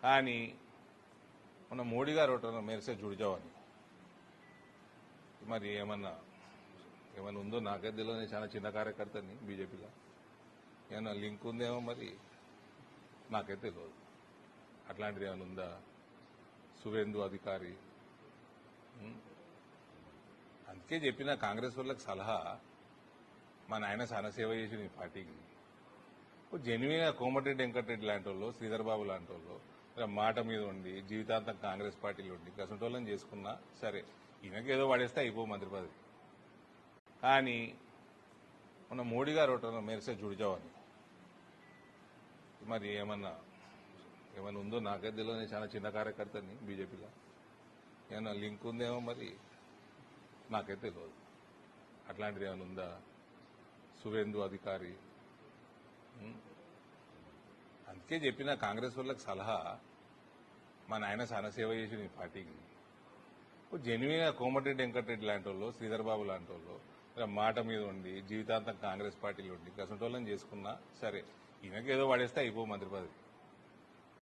కానీ మన మోడీ గారు ఒకటి మేరసే జుడిజావని మరి ఏమన్నా ఉందో నాకైతే తెలియదు. చాలా చిన్న కార్యకర్తని బీజేపీలో ఏమన్నా లింక్ ఉందేమో మరి నాకైతే తెలియదు. అట్లాంటిది ఏమైనా ఉందా? సువేందు అధికారి అందుకే చెప్పిన కాంగ్రెస్ వాళ్ళకి సలహా, మా నాయన చాలా సేవ చేసి ఈ పార్టీకి జెన్యున్గా కోమటిరెడ్డి వెంకటరెడ్డి లాంటి వాళ్ళు, శ్రీధర్ బాబు లాంటి వాళ్ళు మాట మీద ఉండి జీవితాంతం కాంగ్రెస్ పార్టీలో ఉండి గసంటోళ్ళని చేసుకున్నా సరే, ఈయనకి ఏదో పడేస్తే అయిపో మంత్రి పదవి. కానీ మన మోడీ గారు ఒకటి మేరసే జుడిజావని మరి ఏమన్నా ఉందో నాకైతే తెలియదు. చాలా చిన్న కార్యకర్తని బీజేపీలో ఏమన్నా లింక్ ఉందేమో మరి నాకైతే తెలియదు. అట్లాంటిది ఏమైనా ఉందా? సువేందు అధికారి అందుకే చెప్పిన కాంగ్రెస్ వాళ్ళకి సలహా, మా నాయన చాలా సేవ చేసి ఈ పార్టీకి జెన్యున్గా కోమటిరెడ్డి వెంకటరెడ్డి లాంటి వాళ్ళు, శ్రీధర్ బాబు లాంటి వాళ్ళు మాట మీద ఉండి జీవితాంతం కాంగ్రెస్ పార్టీలో ఉండి గసంటోళ్ళని చేసుకున్నా సరే, ఈయనకి ఏదో పడేస్తే అయిపో మంత్రి పదవి.